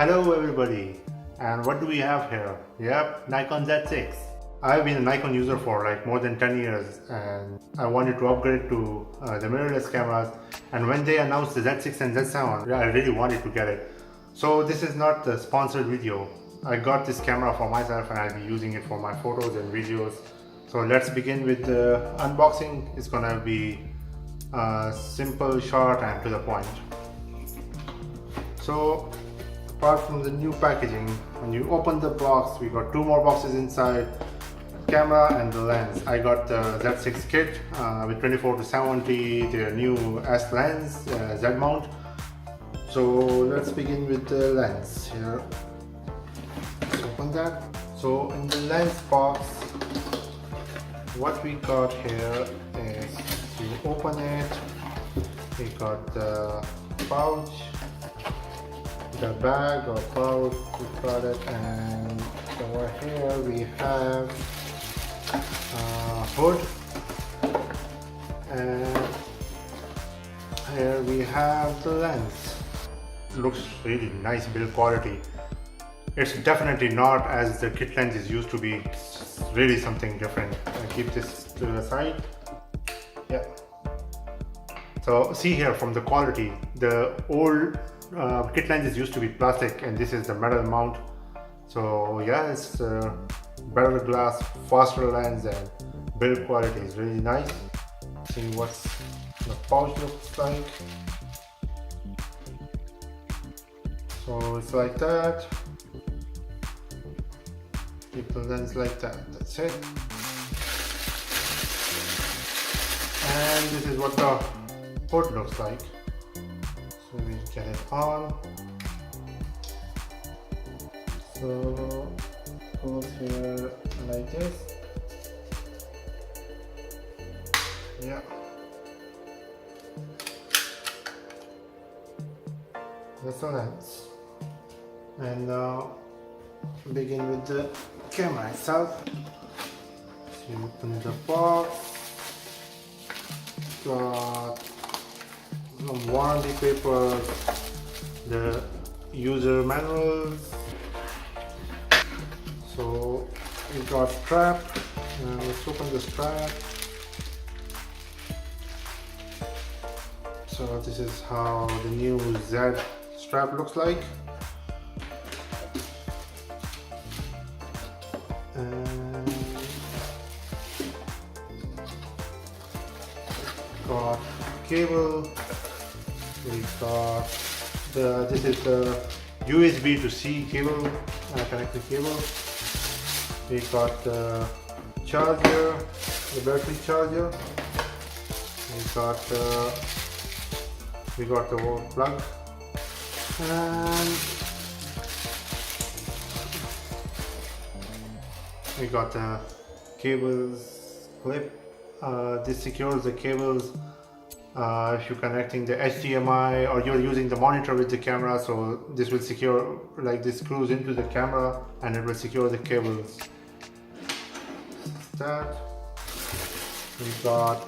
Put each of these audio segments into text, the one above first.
Hello everybody, and what do we have here? Yep, Nikon Z6. I've been a Nikon user for like more than 10 years and I wanted to upgrade to the mirrorless cameras, and when they announced the Z6 and Z7, I really wanted to get it. So this is not the sponsored video. I got this camera for myself and I'll be using it for my photos and videos. So let's begin with the unboxing. It's gonna be simple, short and to the point. So apart from the new packaging, when you open the box, we got two more boxes inside: camera and the lens. I got the Z6 kit with 24-70, their new S lens, Z mount. So let's begin with the lens here. Let's open that. So in the lens box, what we got here is, you open it, we got the pouch, the bag or pouch, we got it, and over here we have hood, and here we have the lens. Looks really nice build quality. It's definitely not as the kit lenses used to be. It's really something different. I keep this to the side. Yeah. So see here from the quality, the old kit lenses used to be plastic and this is the metal mount. So yeah, it's better glass, faster lens, and build quality is really nice. See what the pouch looks like. So it's like that. Keep the lens like that. That's it. And this is what the hood looks like. So we get it on. So it goes here like this. Yeah. That's the lens. And now begin with the camera itself. So you open the box. Got some warranty papers, the user manuals. So we got strap. Let's open the strap. So this is how the new Z strap looks like. And got cable. We got this is the USB to C cable, connected cable. We got the charger, the battery charger. We got the wall plug, and we got the cables clip. This secures the cables if you're connecting the HDMI or you're using the monitor with the camera. So this will secure, like this screws into the camera and it will secure the cables. That we got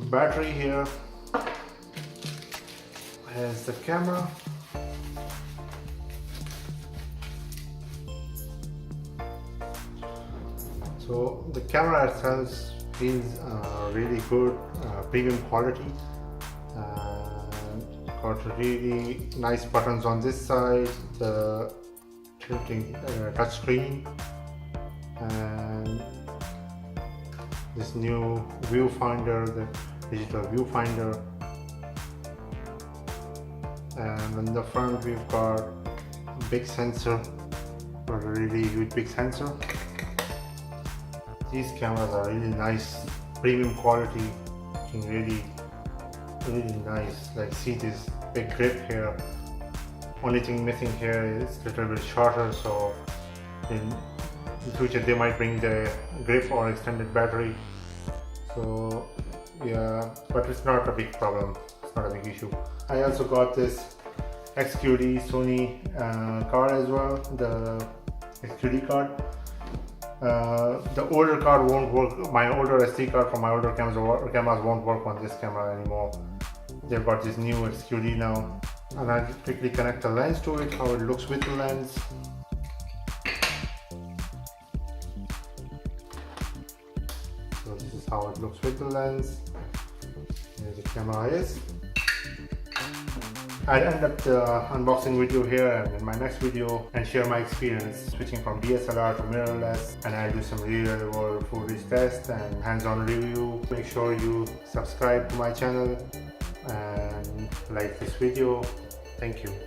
battery here. Here's the camera. So the camera itself is really good, premium quality, and got really nice buttons on this side, the tilting touch screen, and this new viewfinder, the digital viewfinder. And on the front we've got big sensor, a really huge big sensor. These cameras are really nice, premium quality, looking really nice. Like, see this big grip here. Only thing missing here is a little bit shorter, so in future they might bring the grip or extended battery. So yeah, but it's not a big problem, it's not a big issue. I also got this XQD Sony card as well, the XQD card. The older card won't work. My older SD card from my older cameras won't work on this camera anymore. They've got this new XQD now, And I'll quickly connect the lens to it, how it looks with the lens. So this is how it looks with the lens. Here the camera is. I'll end up the unboxing video here and in my next video and share my experience switching from DSLR to mirrorless, and I'll do some real world footage test and hands-on review. Make sure you subscribe to my channel and like this video. Thank you.